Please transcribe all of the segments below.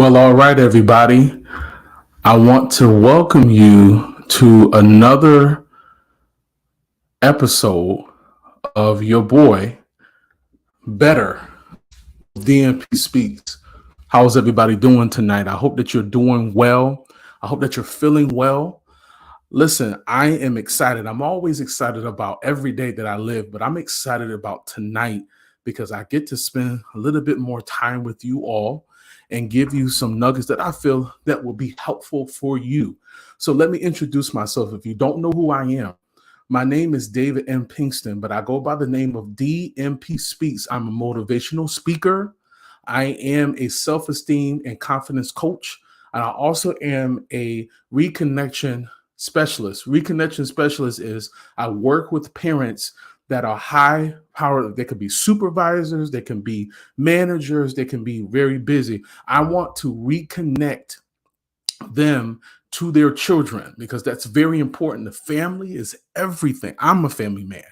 Well, all right, everybody. I want to welcome you to another episode of your boy, Better with DMP Speaks. How's everybody doing tonight? I hope that you're doing well. I hope that you're feeling well. Listen, I am excited. I'm always excited about every day that I live, but I'm excited about tonight because I get to spend a little bit more time with you all and give you some nuggets that I feel that will be helpful for you. So let me introduce myself. If you don't know who I am, my name is David M. Pinkston, but I go by the name of DMP Speaks. I'm a motivational speaker. I am a self-esteem and confidence coach. And I also am a reconnection specialist. Reconnection specialist is I work with parents that are high power. They could be supervisors, they can be managers, they can be very busy. I want to reconnect them to their children because that's very important. The family is everything. I'm a family man.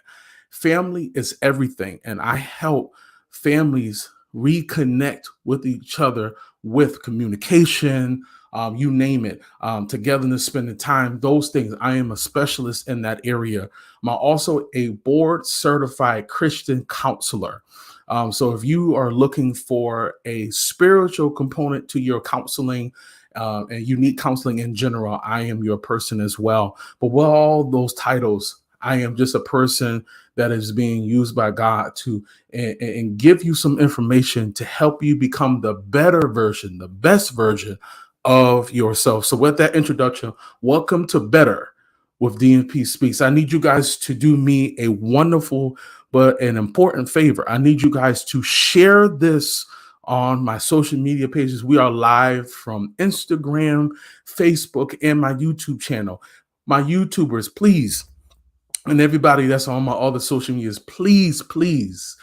Family is everything. And I help families reconnect with each other with communication, you name it, togetherness, spending time, those things. I am a specialist in that area. I'm also a board certified Christian counselor. So if you are looking for a spiritual component to your counseling, and unique counseling in general, I am your person as well. But with all those titles, I am just a person that is being used by God to and give you some information to help you become the better version, the best version of yourself. So with that introduction, welcome to Better with DMP Speaks. I need you guys to do me a wonderful but an important favor. I need you guys to share this on my social media pages. We are live from Instagram, Facebook, and my YouTube channel. My YouTubers, please, and everybody that's on my other social medias, please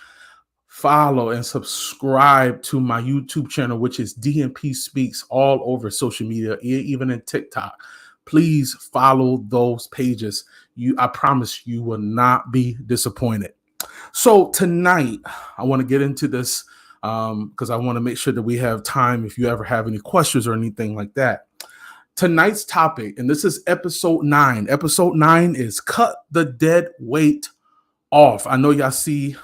follow and subscribe to my YouTube channel, which is DMP Speaks, all over social media, even in TikTok. Please follow those pages. I promise you will not be disappointed. So tonight, I want to get into this because I want to make sure that we have time if you ever have any questions or anything like that. Tonight's topic, and this is episode 9. Episode 9 is cut the dead weight off. I know y'all see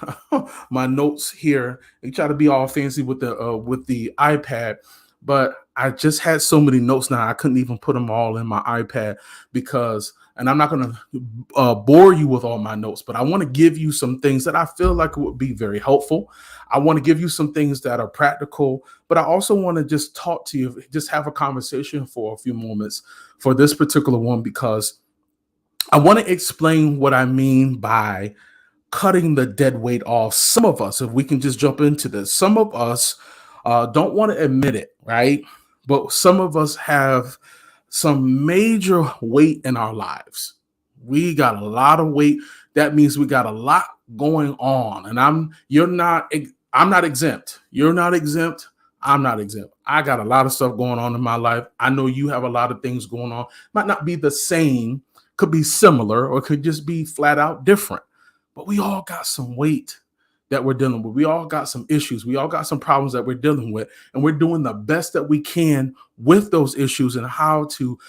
my notes here. They try to be all fancy with the iPad, but I just had so many notes now I couldn't even put them all in my iPad because, and I'm not going to bore you with all my notes, but I want to give you some things that I feel like would be very helpful. I want to give you some things that are practical, but I also want to just talk to you, just have a conversation for a few moments for this particular one, because I want to explain what I mean by cutting the dead weight off. Some of us, if we can just jump into this, some of us don't want to admit it, right? But some of us have some major weight in our lives. We got a lot of weight. That means we got a lot going on. And I'm not exempt. You're not exempt. I'm not exempt. I got a lot of stuff going on in my life. I know you have a lot of things going on. Might not be the same, could be similar, or could just be flat out different. But we all got some weight that we're dealing with. We all got some issues. We all got some problems that we're dealing with. And we're doing the best that we can with those issues and how to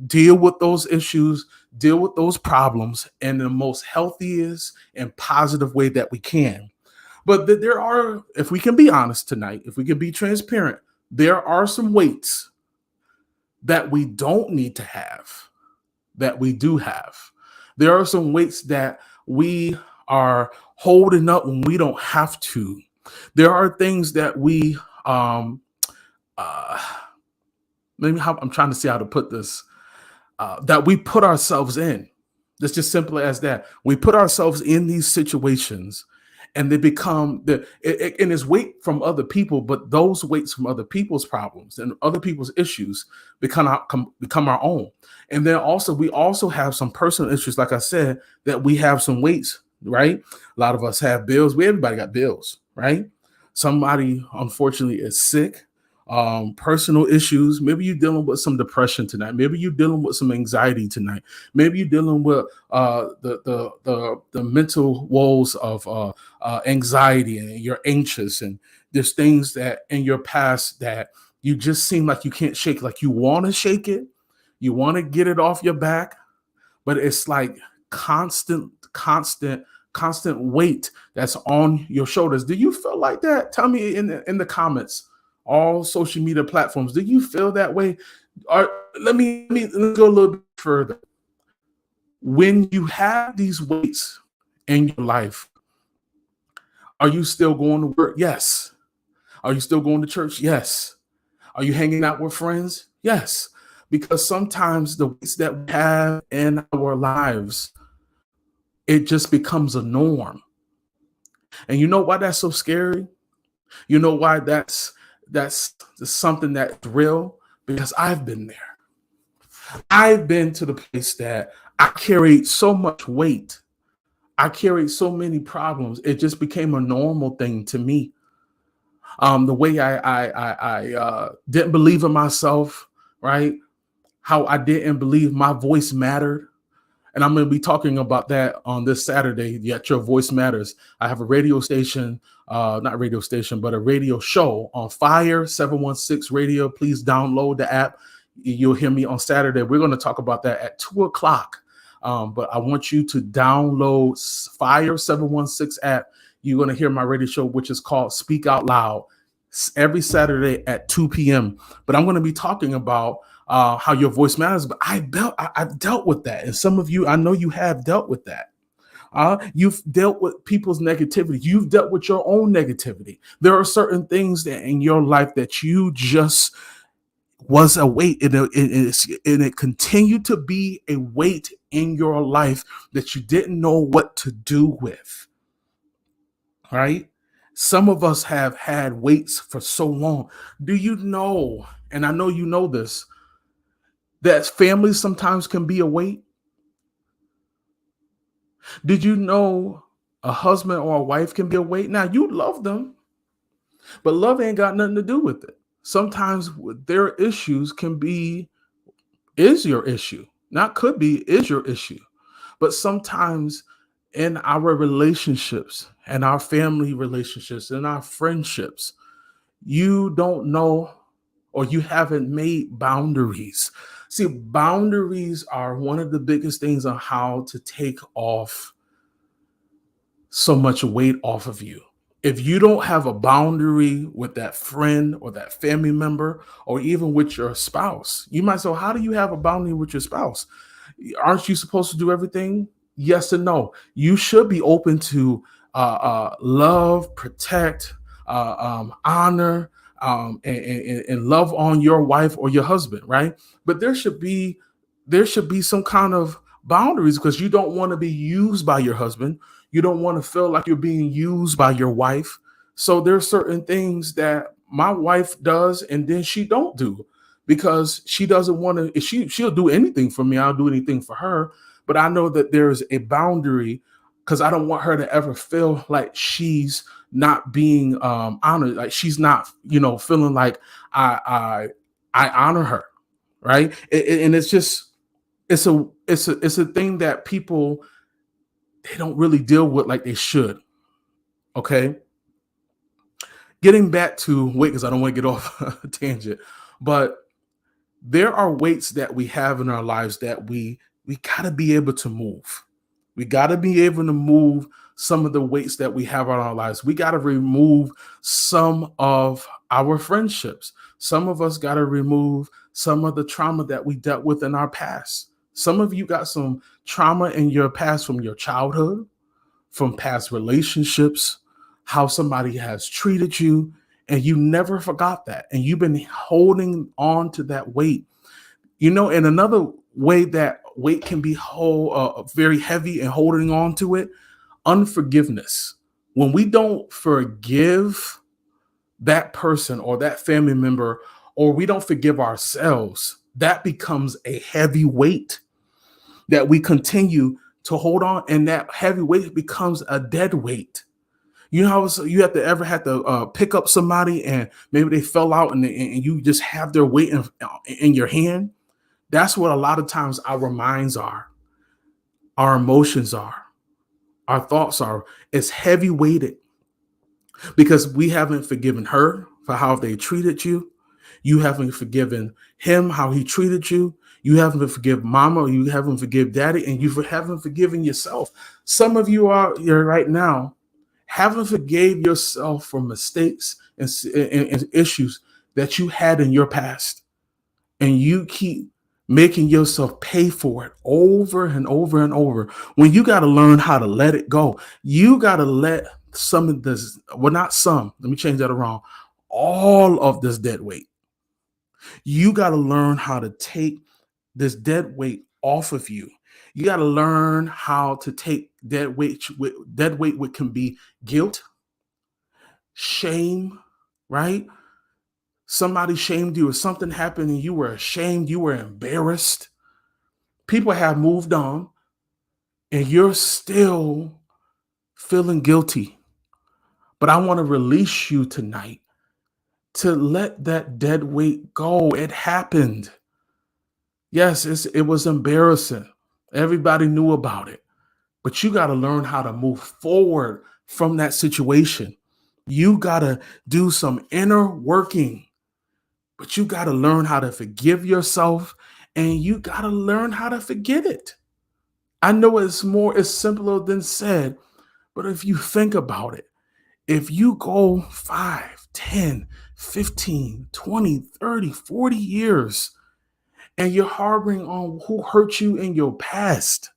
deal with those issues, deal with those problems in the most healthiest and positive way that we can. But there are, if we can be honest tonight, if we can be transparent, there are some weights that we don't need to have, that we do have. There are some weights that we are holding up when we don't have to. There are things that we I'm trying to see how to put this, that we put ourselves in. It's just simple as that. We put ourselves in these situations and they become and it's weight from other people, but those weights from other people's problems and other people's issues become our own. And then also, we also have some personal issues, like I said, that we have some weights, right? A lot of us have bills. Everybody got bills, right? Somebody, unfortunately, is sick. Personal issues. Maybe you're dealing with some depression tonight. Maybe you're dealing with some anxiety tonight. Maybe you're dealing with the mental woes of anxiety, and you're anxious, and there's things that in your past that You just seem like you can't shake, like you want to shake it, you want to get it off your back, but it's like constant weight that's on your shoulders. Do you feel like that? Tell me in the comments, all social media platforms. Do you feel that way? Or let me go a little bit further. When you have these weights in your life, are you still going to work? Yes. Are you still going to church? Yes. Are you hanging out with friends? Yes. Because sometimes the weights that we have in our lives, it just becomes a norm. And you know why that's so scary? You know why that's something that's real? Because I've been there. I've been to the place that I carried so much weight. I carried so many problems. It just became a normal thing to me. The way I didn't believe in myself, right? How I didn't believe my voice mattered. And I'm going to be talking about that on this Saturday. Yet Your Voice Matters. I have a radio station, not radio station, but a radio show on Fire 716 Radio. Please download the app. You'll hear me on Saturday. We're going to talk about that at 2:00. But I want you to download Fire 716 app. You're going to hear my radio show, which is called Speak Out Loud, every Saturday at 2 p.m. But I'm going to be talking about how your voice matters. But I've dealt with that. And some of you, I know you have dealt with that. You've dealt with people's negativity. You've dealt with your own negativity. There are certain things that in your life that you just was a weight, and it continued to be a weight in your life that you didn't know what to do with, right? Some of us have had weights for so long. Do you know, and I know you know this, that family sometimes can be a weight? Did you know a husband or a wife can be a weight? Now, you love them, but love ain't got nothing to do with it. Sometimes their issues is your issue. Not could be, is your issue. But sometimes in our relationships and our family relationships and our friendships, you don't know or you haven't made boundaries. See, boundaries are one of the biggest things on how to take off so much weight off of you. If you don't have a boundary with that friend or that family member, or even with your spouse, you might say, well, how do you have a boundary with your spouse? Aren't you supposed to do everything? Yes and no. You should be open to love, protect, honor, and love on your wife or your husband, right? But there should be some kind of boundaries, because you don't want to be used by your husband. You don't want to feel like you're being used by your wife. So there's certain things that my wife does and then she don't do, because she doesn't want to. She'll do anything for me. I'll do anything for her. But I know that there's a boundary, because I don't want her to ever feel like she's not being honored, like she's not, feeling like I honor her, right? And it's just it's a thing that people, they don't really deal with like they should. Okay. Getting back to weight, because I don't want to get off a tangent, but there are weights that we have in our lives that we gotta be able to move. We gotta be able to move some of the weights that we have in our lives. We gotta remove some of our friendships. Some of us gotta remove some of the trauma that we dealt with in our past. Some of you got some trauma in your past from your childhood, from past relationships, how somebody has treated you, and you never forgot that. And you've been holding on to that weight. And another way that weight can be very heavy and holding on to it, unforgiveness. When we don't forgive that person or that family member, or we don't forgive ourselves, that becomes a heavy weight that we continue to hold on, and that heavy weight becomes a dead weight. You know how you have to pick up somebody and maybe they fell out, and you just have their weight in your hand. That's what a lot of times our minds are, our emotions are, our thoughts are. It's heavy weighted because we haven't forgiven her for how they treated you. You haven't forgiven him how he treated you. You haven't forgiven mama, or you haven't forgiven daddy, and you haven't forgiven yourself. Some of you are here right now haven't forgave yourself for mistakes and issues that you had in your past, and you keep making yourself pay for it over and over and over. When you got to learn how to let it go, you got to let some of this, well, not some, let me change that around, all of this dead weight. You got to learn how to take this dead weight off of you. You got to learn how to take dead weight. Dead weight, which can be guilt, shame, right? Somebody shamed you or something happened and you were ashamed, you were embarrassed. People have moved on and you're still feeling guilty. But I want to release you tonight to let that dead weight go. It happened. Yes, it was embarrassing. Everybody knew about it. But you got to learn how to move forward from that situation. You got to do some inner working, but you got to learn how to forgive yourself, and you got to learn how to forget it. I know it's simpler than said, but if you think about it, if you go 5, 10, 15, 20, 30, 40 years and you're harboring on who hurt you in your past,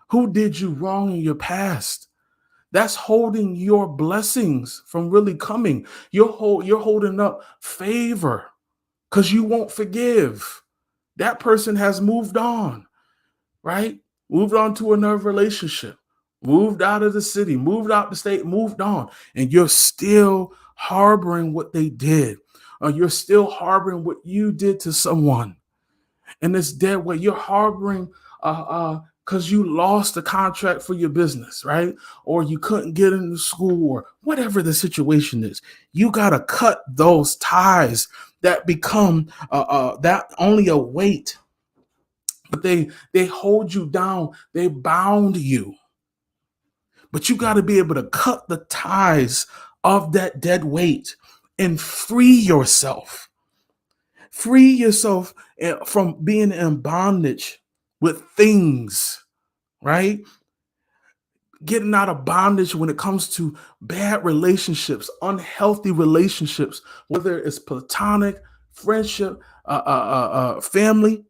who did you wrong in your past, that's holding your blessings from really coming. You're holding up favor because you won't forgive. That person has moved on, right? Moved on to another relationship, moved out of the city, moved out the state, moved on, and you're still harboring what they did, or you're still harboring what you did to someone. And it's dead weight. You're harboring because you lost the contract for your business, right? Or you couldn't get into school, or whatever the situation is. You got to cut those ties that become that only a weight, but they hold you down. They bound you. But you got to be able to cut the ties of that dead weight and free yourself. Free yourself from being in bondage with things, right? Getting out of bondage when it comes to bad relationships, unhealthy relationships, whether it's platonic, friendship, family.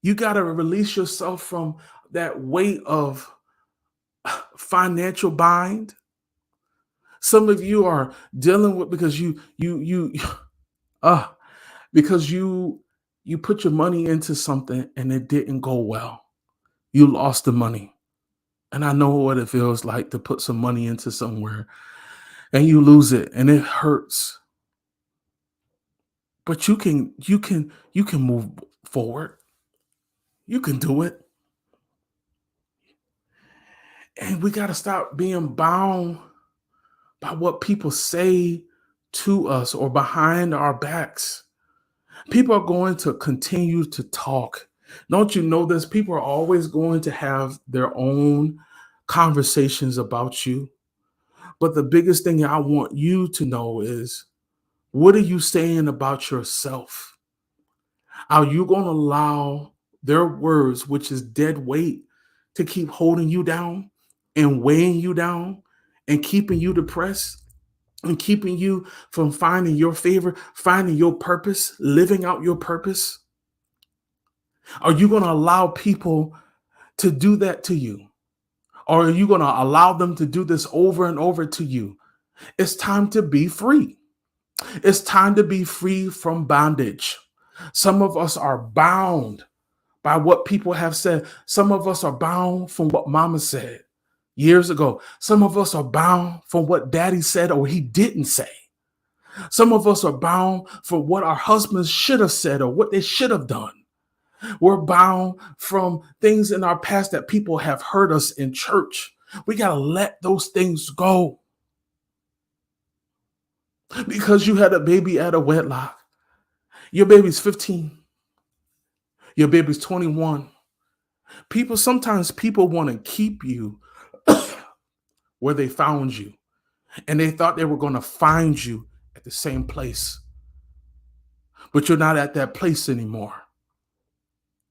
You got to release yourself from that weight of financial bind. Some of you are dealing with because because you put your money into something and it didn't go well. You lost the money. And I know what it feels like to put some money into somewhere and you lose it and it hurts. But you can move forward. You can do it. And we got to stop being bound by what people say to us or behind our backs. People are going to continue to talk. Don't you know this? People are always going to have their own conversations about you. But the biggest thing I want you to know is, what are you saying about yourself? Are you going to allow their words, which is dead weight, to keep holding you down and weighing you down and keeping you depressed and keeping you from finding your favor, finding your purpose, living out your purpose? Are you going to allow people to do that to you? Or are you going to allow them to do this over and over to you? It's time to be free. It's time to be free from bondage. Some of us are bound by what people have said. Some of us are bound from what mama said years ago. Some of us are bound from what daddy said or he didn't say. Some of us are bound for what our husbands should have said or what they should have done. We're bound from things in our past that people have hurt us in church. We got to let those things go. Because you had a baby at a wedlock. Your baby's 15. Your baby's 21. Sometimes people want to keep you where they found you. And they thought they were going to find you at the same place. but you're not at that place anymore.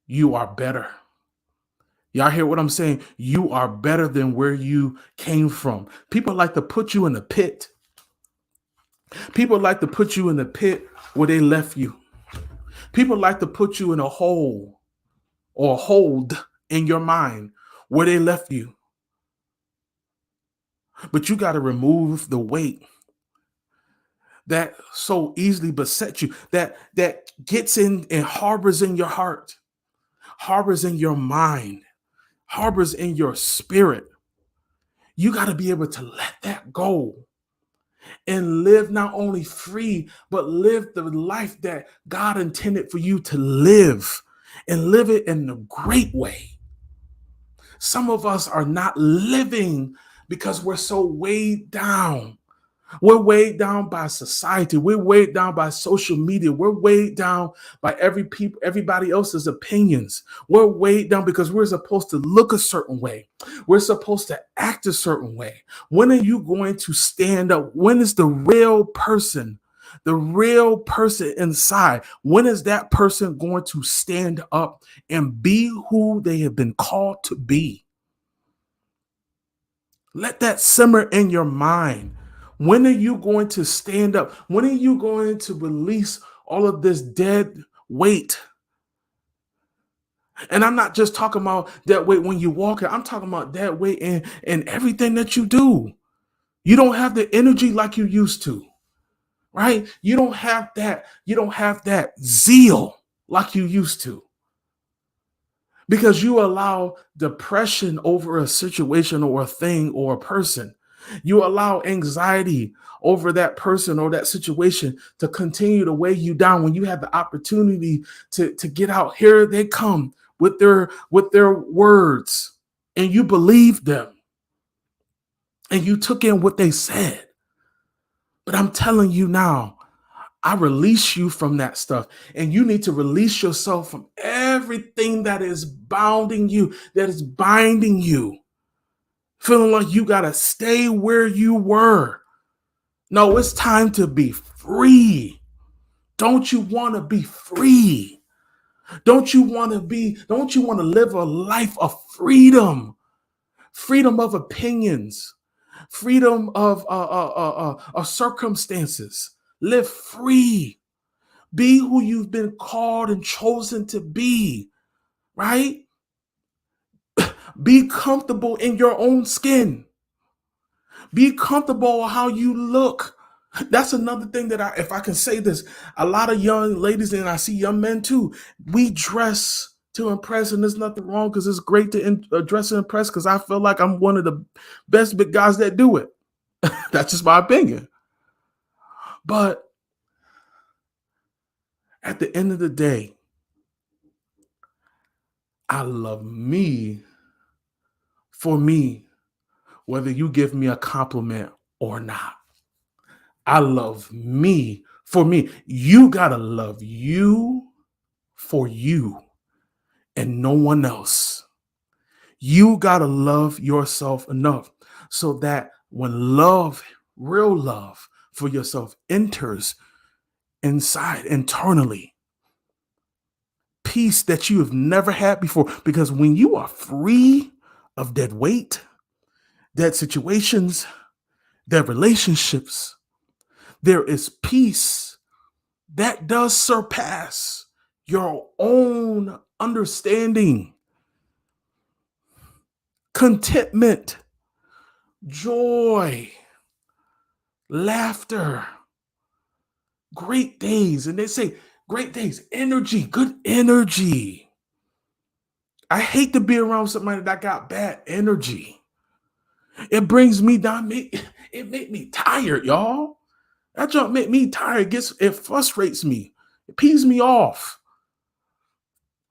You are better. Y'all hear what I'm saying? You are better than where you came from. People like to put you in a pit. People like to put you in the pit where they left you. People like to put you in a hole or hold in your mind where they left you. But you got to remove the weight that so easily besets you, that gets in and harbors in your heart, harbors in your mind, harbors in your spirit. You got to be able to let that go and live not only free, but live the life that God intended for you to live, and live it in a great way. Some of us are not living because we're so weighed down. We're weighed down by society. We're weighed down by social media. We're weighed down by everybody else's opinions. We're weighed down because we're supposed to look a certain way. We're supposed to act a certain way. When are you going to stand up? When is the real person inside? When is that person going to stand up and be who they have been called to be? Let that simmer in your mind. When are you going to stand up? When are you going to release all of this dead weight? And I'm not just talking about that weight when you walk. I'm talking about that weight in everything that you do. You don't have the energy like you used to, right? You don't have that zeal like you used to. Because you allow depression over a situation or a thing or a person. You allow anxiety over that person or that situation to continue to weigh you down when you have the opportunity to get out. Here they come with their words, and you believed them and you took in what they said. But I'm telling you now, I release you from that stuff, and you need to release yourself from everything that is bounding you, that is binding you, feeling like you got to stay where you were. No, it's time to be free. Don't you want to be free? Don't you want to live a life of freedom? Freedom of opinions, freedom of circumstances. Live free. Be who you've been called and chosen to be, right? Be comfortable in your own skin. Be comfortable how you look. That's another thing that if I can say this, a lot of young ladies, and I see young men too, we dress to impress, and there's nothing wrong because it's great to dress and impress because I feel like I'm one of the best big guys that do it. That's just my opinion. But at the end of the day, I love me for me, whether you give me a compliment or not. I love me for me. You gotta love you for you and no one else. You gotta love yourself enough so that when love, real love for yourself enters inside internally, peace that you have never had before. Because when you are free of dead weight, dead situations, dead relationships, there is peace that does surpass your own understanding. Contentment, joy, laughter, great days. And they say great days, energy, good energy. I hate to be around somebody that got bad energy. It brings me down. It make me tired, y'all. That junk make me tired. It frustrates me. It pees me off.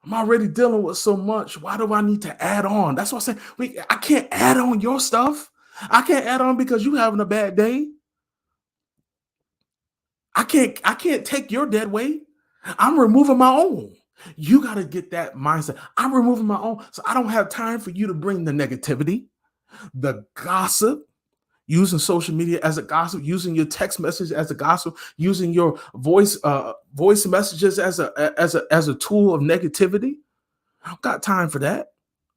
I'm already dealing with so much. Why do I need to add on? That's what I say. I can't add on your stuff. I can't add on because you having a bad day. I can't take your dead weight. I'm removing my own. You got to get that mindset. I'm removing my own. So I don't have time for you to bring the negativity, the gossip. using social media as a gossip, using your text message as a gossip, using your voice messages as a tool of negativity. I don't got time for that.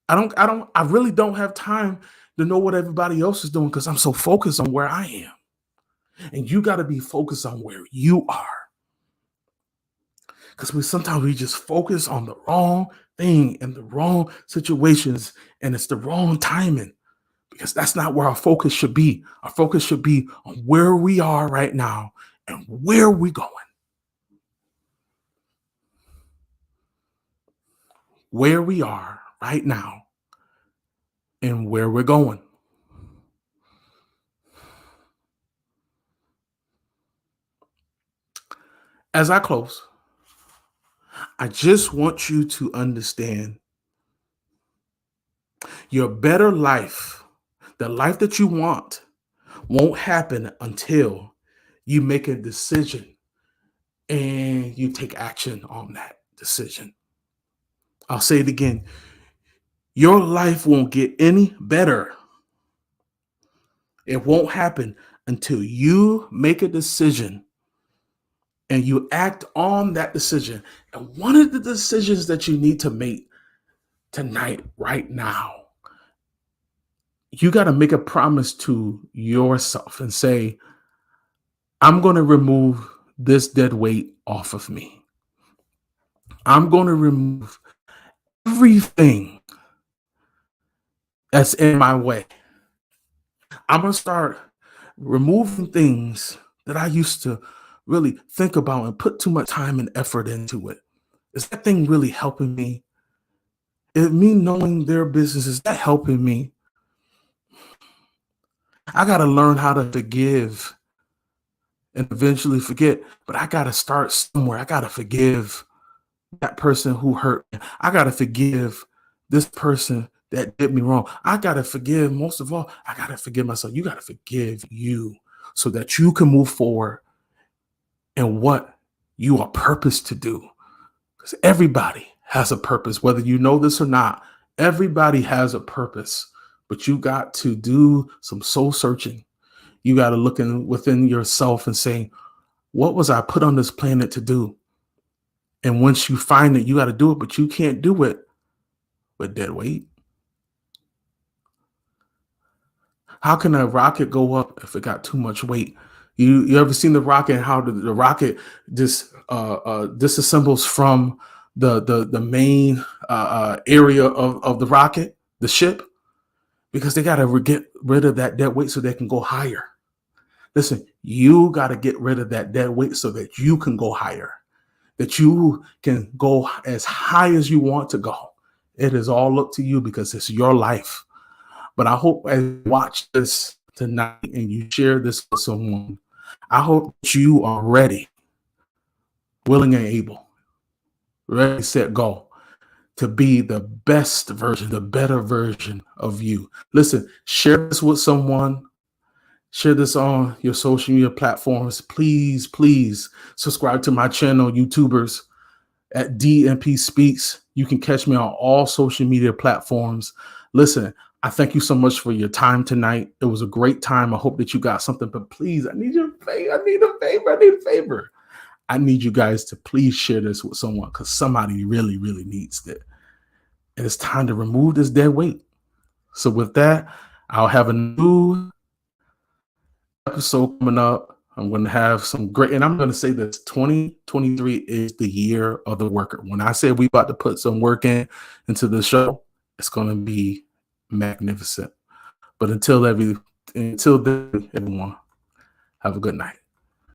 I really don't have time to know what everybody else is doing because I'm so focused on where I am. And you got to be focused on where you are. Because sometimes we just focus on the wrong thing and the wrong situations, and it's the wrong timing. Because that's not where our focus should be. Our focus should be on where we are right now and where we're going. Where we are right now and where we're going. As I close, I just want you to understand your better life, the life that you want, won't happen until you make a decision and you take action on that decision. I'll say it again. Your life won't get any better. It won't happen until you make a decision and you act on that decision. And one of the decisions that you need to make tonight, right now, you got to make a promise to yourself and say, I'm going to remove this dead weight off of me. I'm going to remove everything that's in my way. I'm going to start removing things that I used to really think about and put too much time and effort into it. Is that thing really helping me? Is me knowing their business, is that helping me? I got to learn how to forgive and eventually forget, but I got to start somewhere. I got to forgive that person who hurt me. I got to forgive this person that did me wrong. I got to forgive, most of all, I got to forgive myself. You got to forgive you so that you can move forward in what you are purposed to do. Because everybody has a purpose, whether you know this or not. Everybody has a purpose, but you got to do some soul searching. You got to look within yourself and say, what was I put on this planet to do? And once you find it, you got to do it, but you can't do it with dead weight. How can a rocket go up if it got too much weight? You ever seen the rocket and how the rocket just disassembles from the main area of the rocket, the ship? Because they got to get rid of that dead weight so they can go higher. Listen, you got to get rid of that dead weight so that you can go higher, that you can go as high as you want to go. It is all up to you because it's your life. But I hope as you watch this tonight and you share this with someone, I hope that you are ready, willing and able, ready, set, go, to be the best version, the better version of you. Listen, share this with someone. Share this on your social media platforms. Please, please subscribe to my channel, YouTubers, at DMPSpeaks. You can catch me on all social media platforms. Listen, I thank you so much for your time tonight. It was a great time. I hope that you got something, but please, I need your favor. I need a favor. I need you guys to please share this with someone because somebody really, really needs it. And it's time to remove this dead weight. So with that, I'll have a new episode coming up. I'm going to have some great, and I'm going to say this, 2023 is the year of the worker. When I say we about to put some work into the show, it's going to be magnificent. But until then, everyone, have a good night.